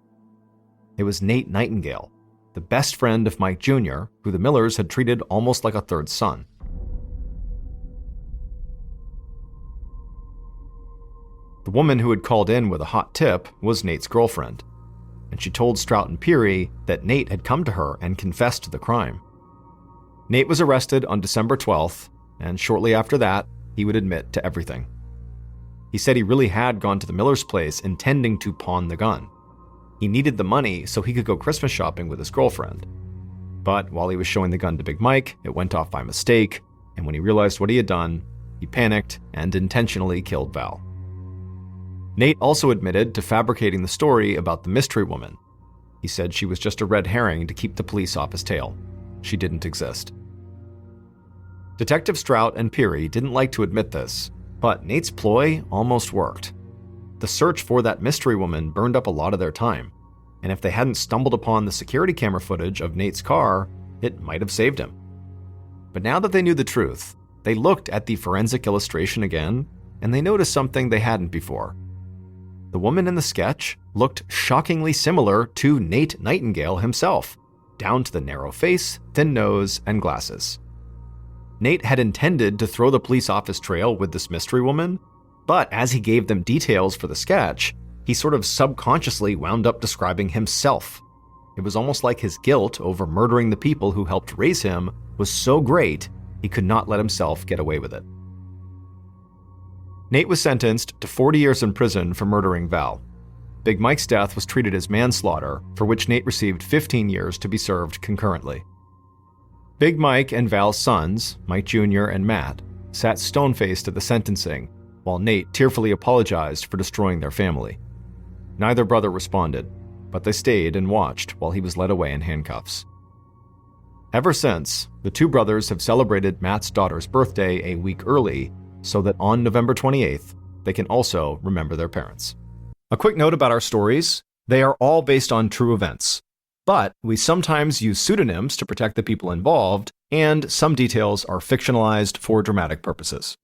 It was Nate Nightingale, the best friend of Mike Jr., who the Millers had treated almost like a third son. The woman who had called in with a hot tip was Nate's girlfriend, and she told Strout and Peary that Nate had come to her and confessed to the crime. Nate was arrested on December 12th, and shortly after that, he would admit to everything. He said he really had gone to the Miller's place intending to pawn the gun. He needed the money so he could go Christmas shopping with his girlfriend. But while he was showing the gun to Big Mike, it went off by mistake, and when he realized what he had done, he panicked and intentionally killed Val. Nate also admitted to fabricating the story about the mystery woman. He said she was just a red herring to keep the police off his tail. She didn't exist. Detective Strout and Peary didn't like to admit this, but Nate's ploy almost worked. The search for that mystery woman burned up a lot of their time, and if they hadn't stumbled upon the security camera footage of Nate's car, it might have saved him. But now that they knew the truth, they looked at the forensic illustration again, and they noticed something they hadn't before. The woman in the sketch looked shockingly similar to Nate Nightingale himself, down to the narrow face, thin nose, and glasses. Nate had intended to throw the police off his trail with this mystery woman, but as he gave them details for the sketch, he sort of subconsciously wound up describing himself. It was almost like his guilt over murdering the people who helped raise him was so great, he could not let himself get away with it. Nate was sentenced to 40 years in prison for murdering Val. Big Mike's death was treated as manslaughter, for which Nate received 15 years to be served concurrently. Big Mike and Val's sons, Mike Jr. and Matt, sat stone-faced at the sentencing, while Nate tearfully apologized for destroying their family. Neither brother responded, but they stayed and watched while he was led away in handcuffs. Ever since, the two brothers have celebrated Matt's daughter's birthday a week early, so that on November 28th, they can also remember their parents. A quick note about our stories: they are all based on true events, but we sometimes use pseudonyms to protect the people involved, and some details are fictionalized for dramatic purposes.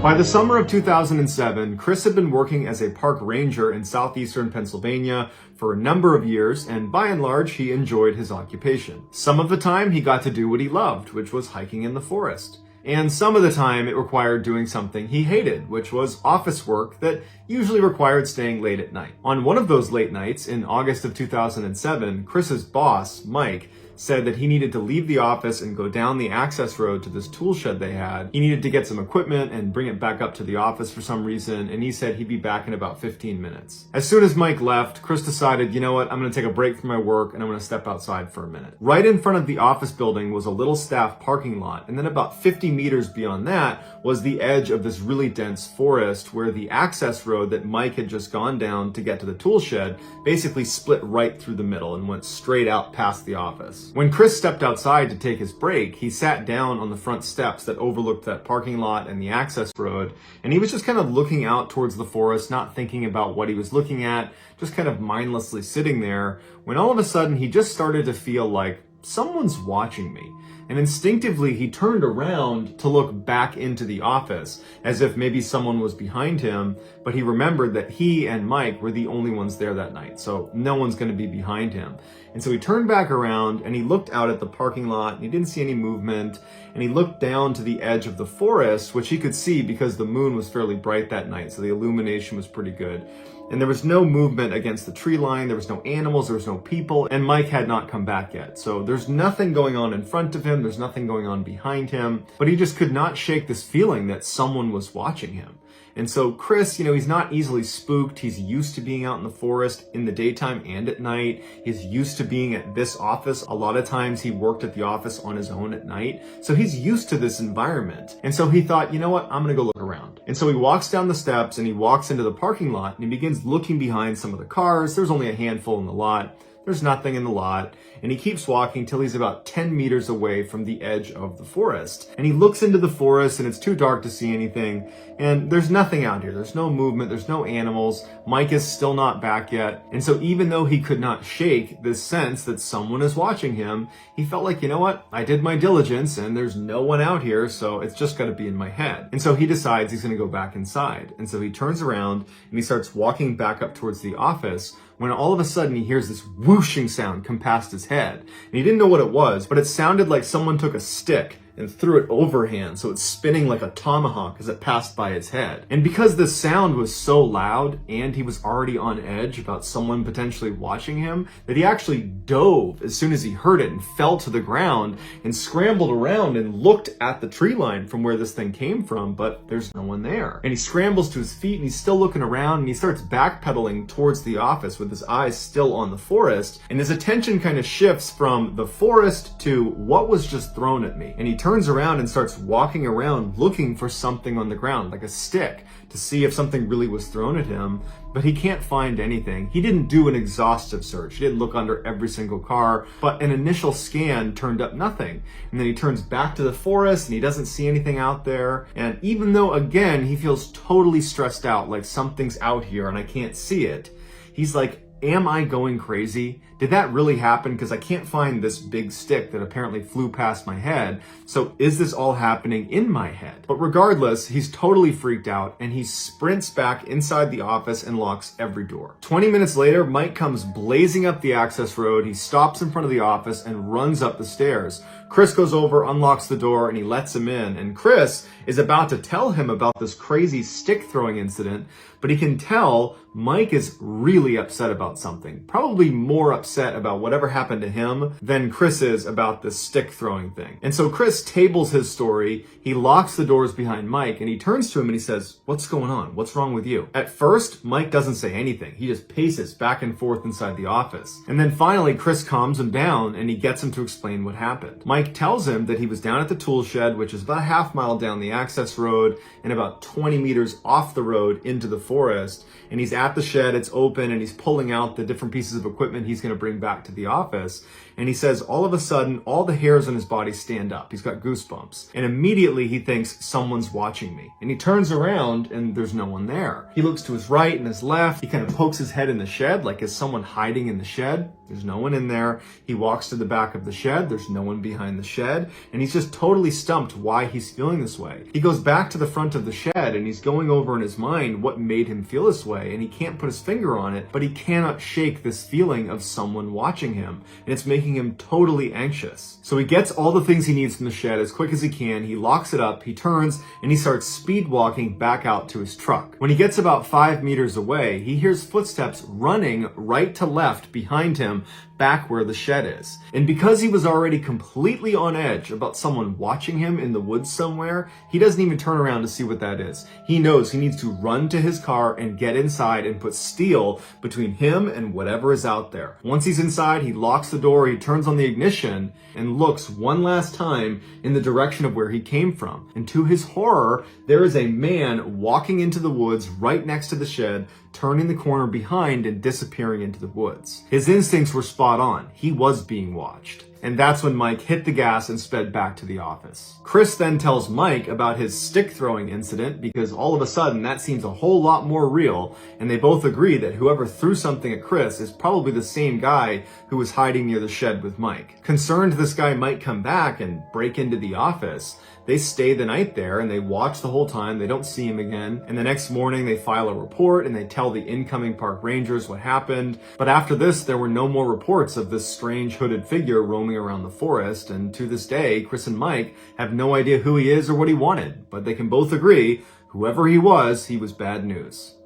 By the summer of 2007, Chris had been working as a park ranger in southeastern Pennsylvania for a number of years, and by and large, he enjoyed his occupation. Some of the time, he got to do what he loved, which was hiking in the forest. And some of the time, it required doing something he hated, which was office work that usually required staying late at night. On one of those late nights, in August of 2007, Chris's boss, Mike, said that he needed to leave the office and go down the access road to this tool shed they had. He needed to get some equipment and bring it back up to the office for some reason, and he said he'd be back in about 15 minutes. As soon as Mike left, Chris decided, you know what, I'm gonna take a break from my work and I'm gonna step outside for a minute. Right in front of the office building was a little staff parking lot, and then about 50 meters beyond that was the edge of this really dense forest where the access road that Mike had just gone down to get to the tool shed basically split right through the middle and went straight out past the office. When Chris stepped outside to take his break, he sat down on the front steps that overlooked that parking lot and the access road, and he was just kind of looking out towards the forest, not thinking about what he was looking at, just kind of mindlessly sitting there, when all of a sudden he just started to feel like someone's watching me. And instinctively, he turned around to look back into the office, as if maybe someone was behind him, but he remembered that he and Mike were the only ones there that night, so no one's going to be behind him. And so he turned back around and he looked out at the parking lot and he didn't see any movement, and he looked down to the edge of the forest, which he could see because the moon was fairly bright that night, so the illumination was pretty good. And there was no movement against the tree line, there was no animals, there was no people, and Mike had not come back yet. So there's nothing going on in front of him, there's nothing going on behind him, but he just could not shake this feeling that someone was watching him. And so Chris, he's not easily spooked. He's used to being out in the forest in the daytime and at night. He's used to being at this office. A lot of times he worked at the office on his own at night. So he's used to this environment. And so he thought, you know what, I'm gonna go look around. And so he walks down the steps and he walks into the parking lot and he begins looking behind some of the cars. There's only a handful in the lot. There's nothing in the lot, and he keeps walking till he's about 10 meters away from the edge of the forest. And he looks into the forest, and it's too dark to see anything, and there's nothing out here. There's no movement, there's no animals. Mike is still not back yet. And so even though he could not shake this sense that someone is watching him, he felt like, you know what, I did my diligence, and there's no one out here, so it's just gotta be in my head. And so he decides he's gonna go back inside. And so he turns around, and he starts walking back up towards the office, when all of a sudden he hears this whooshing sound come past his head. And he didn't know what it was, but it sounded like someone took a stick and threw it overhand, so it's spinning like a tomahawk as it passed by his head. And because the sound was so loud and he was already on edge about someone potentially watching him, that he actually dove as soon as he heard it and fell to the ground and scrambled around and looked at the tree line from where this thing came from, but there's no one there. And he scrambles to his feet and he's still looking around, and he starts backpedaling towards the office with his eyes still on the forest, and his attention kind of shifts from the forest to what was just thrown at me. And he turns turns around and starts walking around looking for something on the ground, like a stick, to see if something really was thrown at him, but he can't find anything. He didn't do an exhaustive search. He didn't look under every single car, but an initial scan turned up nothing. And then he turns back to the forest and he doesn't see anything out there. And even though, again, he feels totally stressed out, like something's out here and I can't see it, he's like, am I going crazy? Did that really happen? Because I can't find this big stick that apparently flew past my head. So is this all happening in my head? But regardless, he's totally freaked out and he sprints back inside the office and locks every door. 20 minutes later, Mike comes blazing up the access road. He stops in front of the office and runs up the stairs. Chris goes over, unlocks the door, and he lets him in. And Chris is about to tell him about this crazy stick throwing incident, but he can tell Mike is really upset about something. Probably more upset about whatever happened to him than Chris is about this stick throwing thing. And so Chris tables his story, he locks the doors behind Mike, and he turns to him and he says, "What's going on? What's wrong with you?" At first, Mike doesn't say anything. He just paces back and forth inside the office. And then finally, Chris calms him down and he gets him to explain what happened. Mike tells him that he was down at the tool shed, which is about a half mile down the access road and about 20 meters off the road into the forest. And he's at the shed, it's open, and he's pulling out the different pieces of equipment he's going to bring back to the office. And he says all of a sudden, all the hairs on his body stand up. He's got goosebumps. And immediately he thinks, someone's watching me. And he turns around and there's no one there. He looks to his right and his left. He kind of pokes his head in the shed, like is someone hiding in the shed? There's no one in there. He walks to the back of the shed. There's no one behind the shed. And he's just totally stumped why he's feeling this way. He goes back to the front of the shed and he's going over in his mind what made him feel this way. And he can't put his finger on it, but he cannot shake this feeling of someone watching him. And it's making him totally anxious. So he gets all the things he needs from the shed as quick as he can. He locks it up, he turns, and he starts speed walking back out to his truck. When he gets about 5 meters away, he hears footsteps running right to left behind him, back where the shed is. And because he was already completely on edge about someone watching him in the woods somewhere, he doesn't even turn around to see what that is. He knows he needs to run to his car and get inside and put steel between him and whatever is out there. Once he's inside, he locks the door, he turns on the ignition and looks one last time in the direction of where he came from. And to his horror, there is a man walking into the woods right next to the shed, turning the corner behind and disappearing into the woods. His instincts were spot on. He was being watched. And that's when Mike hit the gas and sped back to the office. Chris then tells Mike about his stick throwing incident because all of a sudden that seems a whole lot more real, and they both agree that whoever threw something at Chris is probably the same guy who was hiding near the shed with Mike. Concerned this guy might come back and break into the office, they stay the night there and they watch the whole time. They don't see him again. And the next morning they file a report and they tell the incoming park rangers what happened. But after this, there were no more reports of this strange hooded figure roaming around the forest. And to this day, Chris and Mike have no idea who he is or what he wanted. But they can both agree, whoever he was bad news.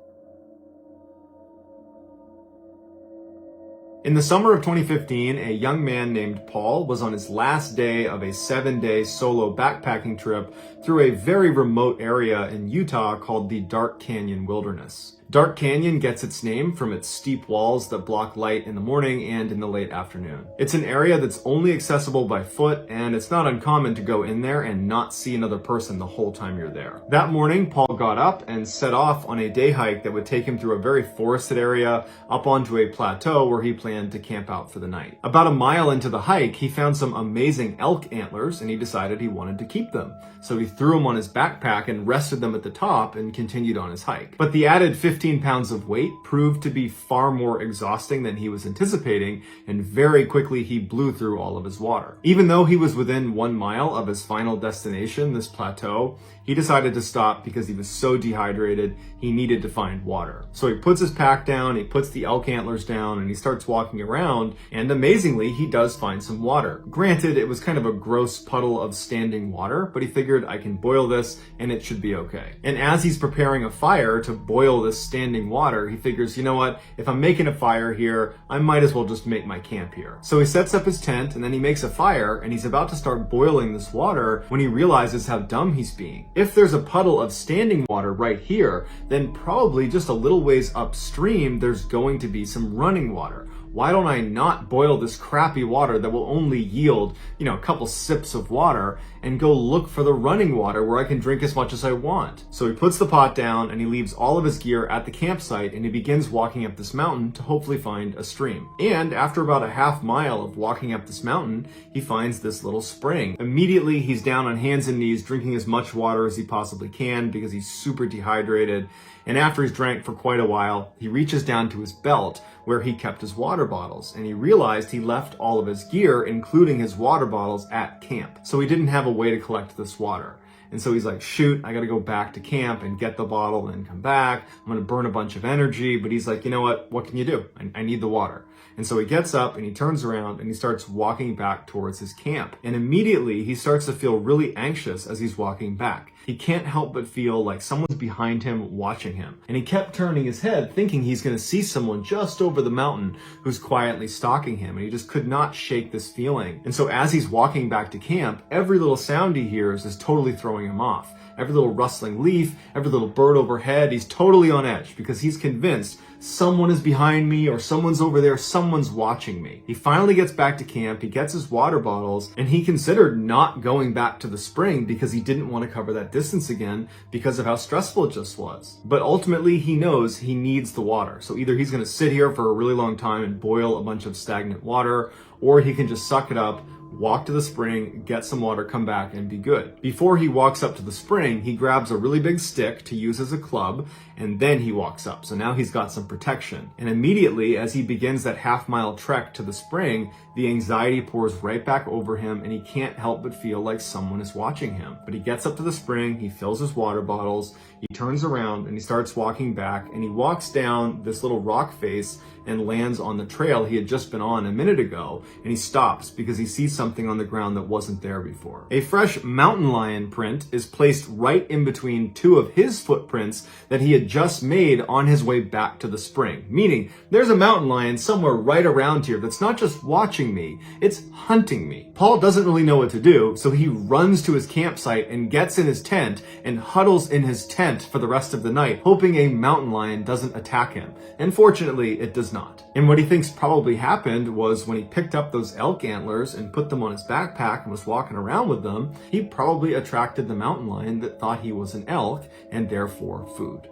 In the summer of 2015, a young man named Paul was on his last day of a 7-day solo backpacking trip through a very remote area in Utah called the Dark Canyon Wilderness. Dark Canyon gets its name from its steep walls that block light in the morning and in the late afternoon. It's an area that's only accessible by foot, and it's not uncommon to go in there and not see another person the whole time you're there. That morning, Paul got up and set off on a day hike that would take him through a very forested area up onto a plateau where he planned to camp out for the night. About a mile into the hike, he found some amazing elk antlers and he decided he wanted to keep them. So he threw them on his backpack and rested them at the top and continued on his hike. But the added 15 pounds of weight proved to be far more exhausting than he was anticipating, and very quickly he blew through all of his water. Even though he was within 1 mile of his final destination, this plateau, he decided to stop because he was so dehydrated, he needed to find water. So he puts his pack down, he puts the elk antlers down, and he starts walking around, and amazingly, he does find some water. Granted, it was kind of a gross puddle of standing water, but he figured I can boil this and it should be okay. And as he's preparing a fire to boil this standing water, he figures, you know what, if I'm making a fire here, I might as well just make my camp here. So he sets up his tent and then he makes a fire and he's about to start boiling this water when he realizes how dumb he's being. If there's a puddle of standing water right here, then probably just a little ways upstream, there's going to be some running water. why don't I not boil this crappy water that will only yield, a couple sips of water, and go look for the running water where I can drink as much as I want? So he puts the pot down and he leaves all of his gear at the campsite, and he begins walking up this mountain to hopefully find a stream. And after about a half mile of walking up this mountain, he finds this little spring. Immediately, he's down on hands and knees drinking as much water as he possibly can because he's super dehydrated. And after he's drank for quite a while, he reaches down to his belt where he kept his water bottles, and he realized he left all of his gear, including his water bottles, at camp. So he didn't have a way to collect this water. And so he's like, shoot, I gotta go back to camp and get the bottle and then come back. I'm gonna burn a bunch of energy. But he's like, you know what can you do? I need the water. And so he gets up and he turns around and he starts walking back towards his camp. And immediately he starts to feel really anxious as he's walking back. He can't help but feel like someone's behind him watching him. And he kept turning his head thinking he's gonna see someone just over the mountain who's quietly stalking him. And he just could not shake this feeling. And so as he's walking back to camp, every little sound he hears is totally throwing him off. Every little rustling leaf, every little bird overhead, he's totally on edge because he's convinced someone is behind me or someone's over there, someone's watching me. He finally gets back to camp, he gets his water bottles, and he considered not going back to the spring because he didn't want to cover that distance again because of how stressful it just was. But ultimately, he knows he needs the water. So either he's going to sit here for a really long time and boil a bunch of stagnant water, or he can just suck it up, walk to the spring, get some water, come back, and be good. Before he walks up to the spring, he grabs a really big stick to use as a club, and then he walks up. So now he's got some protection. And immediately, as he begins that half-mile trek to the spring, the anxiety pours right back over him, and he can't help but feel like someone is watching him. But he gets up to the spring, he fills his water bottles, he turns around, and he starts walking back, and he walks down this little rock face and lands on the trail he had just been on a minute ago, and he stops because he sees something on the ground that wasn't there before. A fresh mountain lion print is placed right in between two of his footprints that he had just made on his way back to the spring, meaning there's a mountain lion somewhere right around here that's not just watching me, it's hunting me. Paul doesn't really know what to do, so he runs to his campsite and gets in his tent and huddles in his tent for the rest of the night, hoping a mountain lion doesn't attack him. And fortunately, it does not. And what he thinks probably happened was when he picked up those elk antlers and put them on his backpack and was walking around with them, he probably attracted the mountain lion that thought he was an elk and therefore food.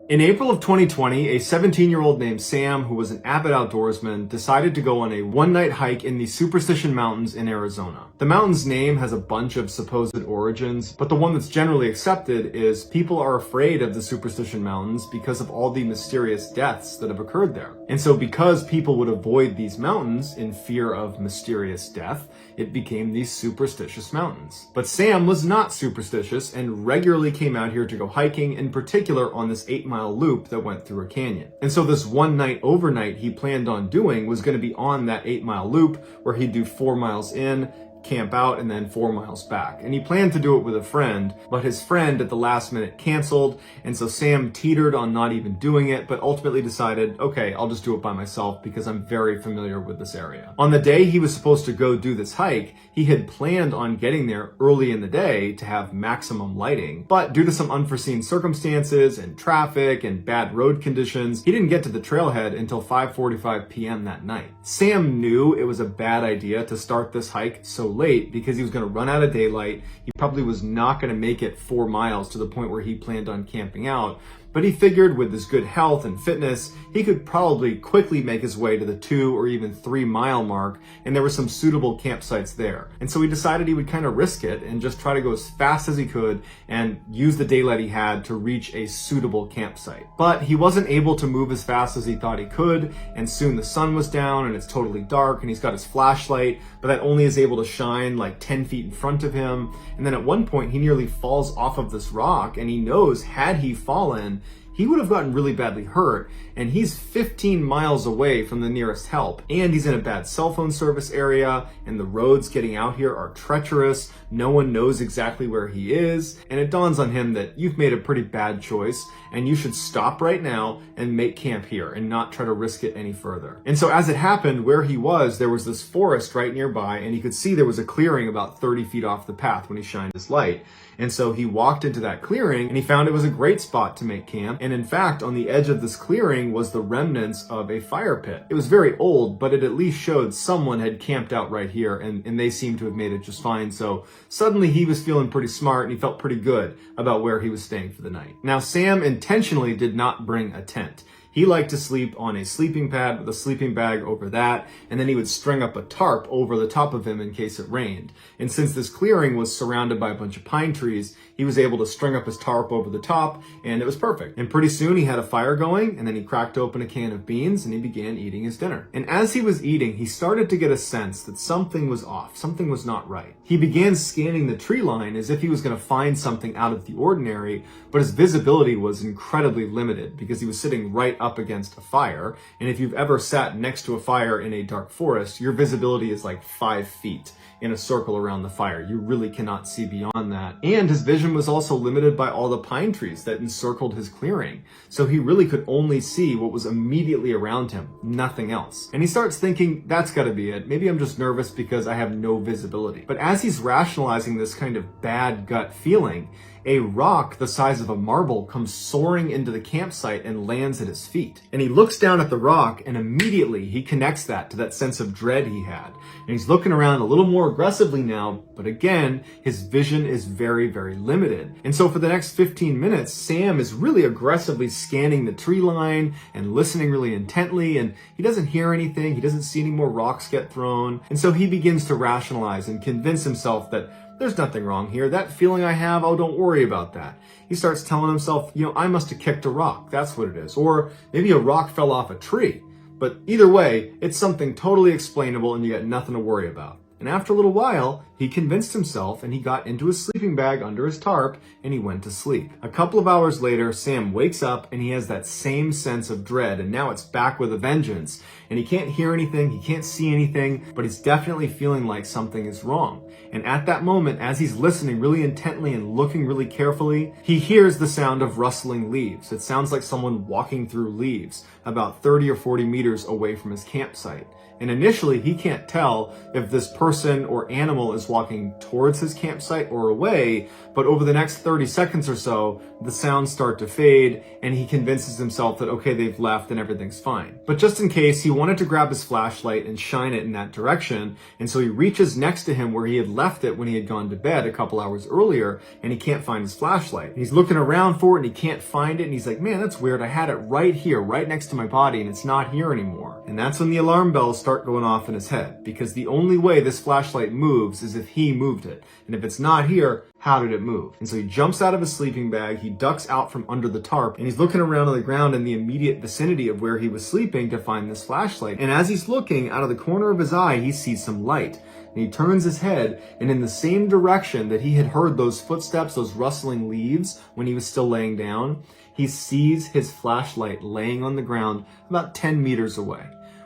In April of 2020, a 17-year-old named Sam, who was an avid outdoorsman, decided to go on a one-night hike in the Superstition Mountains in Arizona. The mountain's name has a bunch of supposed origins, but the one that's generally accepted is people are afraid of the Superstition Mountains because of all the mysterious deaths that have occurred there. And so because people would avoid these mountains in fear of mysterious death, it became these Superstitious Mountains. But Sam was not superstitious and regularly came out here to go hiking, in particular on this 8-mile loop that went through a canyon. And so this one night overnight he planned on doing was going to be on that 8-mile loop where he'd do 4 miles in, camp out, and then 4 miles back. And he planned to do it with a friend, but his friend at the last minute canceled, and so Sam teetered on not even doing it, but ultimately decided, okay, I'll just do it by myself because I'm very familiar with this area. On the day he was supposed to go do this hike, he had planned on getting there early in the day to have maximum lighting, but due to some unforeseen circumstances and traffic and bad road conditions, he didn't get to the trailhead until 5:45 p.m. that night. Sam knew it was a bad idea to start this hike so late because he was going to run out of daylight. He probably was not going to make it 4 miles to the point where he planned on camping out. But he figured with his good health and fitness, he could probably quickly make his way to the 2 or even 3 mile mark, and there were some suitable campsites there. And so he decided he would kind of risk it and just try to go as fast as he could and use the daylight he had to reach a suitable campsite. But he wasn't able to move as fast as he thought he could, and soon the sun was down and it's totally dark, and he's got his flashlight, but that only is able to shine like 10 feet in front of him. And then at one point he nearly falls off of this rock, and he knows had he fallen, he would have gotten really badly hurt, and he's 15 miles away from the nearest help. And he's in a bad cell phone service area, and the roads getting out here are treacherous. No one knows exactly where he is, and it dawns on him that you've made a pretty bad choice, and you should stop right now and make camp here and not try to risk it any further. And so as it happened, where he was, there was this forest right nearby, and he could see there was a clearing about 30 feet off the path when he shined his light. And so he walked into that clearing, and he found it was a great spot to make camp. And in fact, on the edge of this clearing was the remnants of a fire pit. It was very old, but it at least showed someone had camped out right here, and they seemed to have made it just fine. So suddenly he was feeling pretty smart, and he felt pretty good about where he was staying for the night. Now, Sam intentionally did not bring a tent. He liked to sleep on a sleeping pad with a sleeping bag over that, and then he would string up a tarp over the top of him in case it rained. And since this clearing was surrounded by a bunch of pine trees, he was able to string up his tarp over the top, and it was perfect. And pretty soon he had a fire going, and then he cracked open a can of beans, and he began eating his dinner. And as he was eating, he started to get a sense that something was off, something was not right. He began scanning the tree line as if he was going to find something out of the ordinary, but his visibility was incredibly limited because he was sitting right up against a fire. And if you've ever sat next to a fire in a dark forest, your visibility is like 5 feet in a circle around the fire. You really cannot see beyond that. And his vision was also limited by all the pine trees that encircled his clearing. So he really could only see what was immediately around him, nothing else. And he starts thinking, that's gotta be it. Maybe I'm just nervous because I have no visibility. But as he's rationalizing this kind of bad gut feeling, a rock the size of a marble comes soaring into the campsite and lands at his feet. And he looks down at the rock, and immediately he connects that to that sense of dread he had. And he's looking around a little more aggressively now, but again, his vision is very, very limited. And so for the next 15 minutes, Sam is really aggressively scanning the tree line and listening really intently, and he doesn't hear anything, he doesn't see any more rocks get thrown. And so he begins to rationalize and convince himself that there's nothing wrong here. That feeling I have, oh, don't worry about that. He starts telling himself, I must have kicked a rock. That's what it is. Or maybe a rock fell off a tree. But either way, it's something totally explainable and you got nothing to worry about. And after a little while, he convinced himself and he got into his sleeping bag under his tarp and he went to sleep. A couple of hours later, Sam wakes up and he has that same sense of dread, and now it's back with a vengeance. And he can't hear anything, he can't see anything, but he's definitely feeling like something is wrong. And at that moment, as he's listening really intently and looking really carefully, he hears the sound of rustling leaves. It sounds like someone walking through leaves about 30 or 40 meters away from his campsite. And initially, he can't tell if this person or animal is walking towards his campsite or away, but over the next 30 seconds or so, the sounds start to fade, and he convinces himself that, okay, they've left and everything's fine. But just in case, he wanted to grab his flashlight and shine it in that direction, and so he reaches next to him where he had left it when he had gone to bed a couple hours earlier, and he can't find his flashlight. And he's looking around for it, and he can't find it, and he's like, man, that's weird. I had it right here, right next to my body, and it's not here anymore. And that's when the alarm bells start going off in his head, because the only way this flashlight moves is if he moved it. And if it's not here, how did it move? And so he jumps out of his sleeping bag, he ducks out from under the tarp, and he's looking around on the ground in the immediate vicinity of where he was sleeping to find this flashlight. And as he's looking, out of the corner of his eye, he sees some light. And he turns his head, and in the same direction that he had heard those footsteps, those rustling leaves, when he was still laying down, he sees his flashlight laying on the ground about 10 meters away,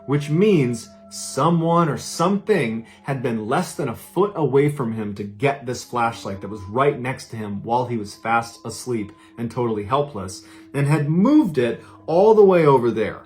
which means someone or something had been less than a foot away from him to get this flashlight that was right next to him while he was fast asleep and totally helpless, and had moved it all the way over there.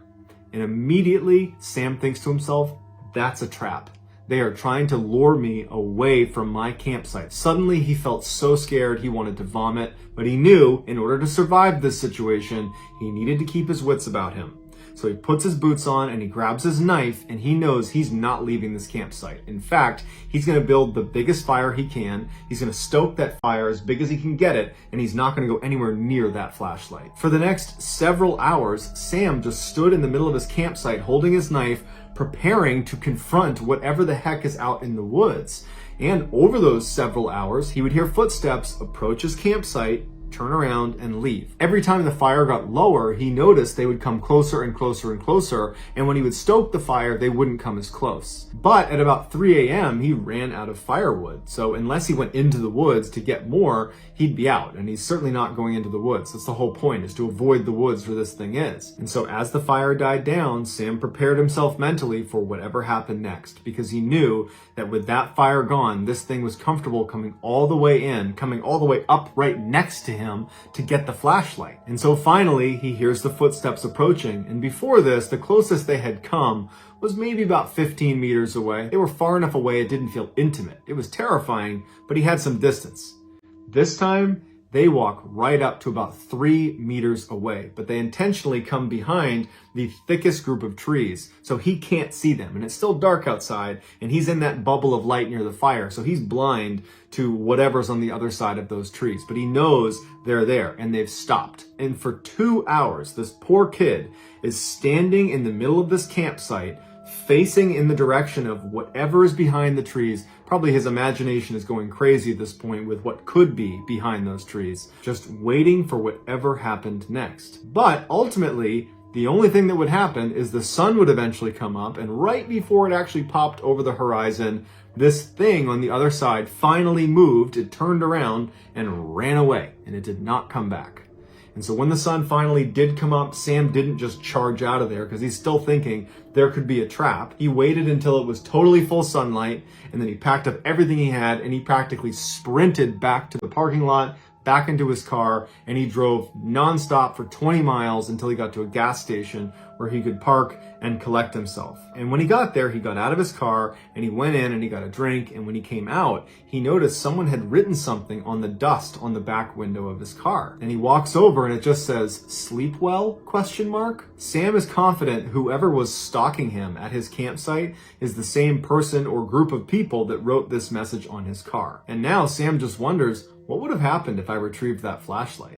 And immediately, Sam thinks to himself, that's a trap. They are trying to lure me away from my campsite. Suddenly, he felt so scared he wanted to vomit, but he knew in order to survive this situation, he needed to keep his wits about him. So he puts his boots on and he grabs his knife, and he knows he's not leaving this campsite. In fact, he's going to build the biggest fire he can. He's going to stoke that fire as big as he can get it, and he's not going to go anywhere near that flashlight. For the next several hours, Sam just stood in the middle of his campsite holding his knife, preparing to confront whatever the heck is out in the woods. And over those several hours, he would hear footsteps approach his campsite, turn around, and leave. Every time the fire got lower, he noticed they would come closer and closer and closer, and when he would stoke the fire, they wouldn't come as close. But at about 3 a.m., he ran out of firewood, so unless he went into the woods to get more, he'd be out, and he's certainly not going into the woods. That's the whole point, is to avoid the woods where this thing is. And so as the fire died down, Sam prepared himself mentally for whatever happened next, because he knew that with that fire gone, this thing was comfortable coming all the way in, coming all the way up right next to him to get the flashlight. And so finally, he hears the footsteps approaching, and before this, the closest they had come was maybe about 15 meters away. They were far enough away it didn't feel intimate. It was terrifying, but he had some distance. This time, they walk right up to about 3 meters away, but they intentionally come behind the thickest group of trees, so he can't see them. And it's still dark outside, and he's in that bubble of light near the fire, so he's blind to whatever's on the other side of those trees. But he knows they're there, and they've stopped. And for 2 hours, this poor kid is standing in the middle of this campsite, facing in the direction of whatever is behind the trees. Probably his imagination is going crazy at this point with what could be behind those trees, just waiting for whatever happened next. But ultimately, the only thing that would happen is the sun would eventually come up, and right before it actually popped over the horizon, this thing on the other side finally moved, it turned around and ran away, and it did not come back. And so when the sun finally did come up, Sam didn't just charge out of there because he's still thinking there could be a trap. He waited until it was totally full sunlight, and then he packed up everything he had, and he practically sprinted back to the parking lot, back into his car, and he drove nonstop for 20 miles until he got to a gas station where he could park and collect himself. And when he got there, he got out of his car and he went in and he got a drink. And when he came out, he noticed someone had written something on the dust on the back window of his car. And he walks over and it just says, "Sleep well?" ? Sam is confident whoever was stalking him at his campsite is the same person or group of people that wrote this message on his car. And now Sam just wonders, what would have happened if I retrieved that flashlight?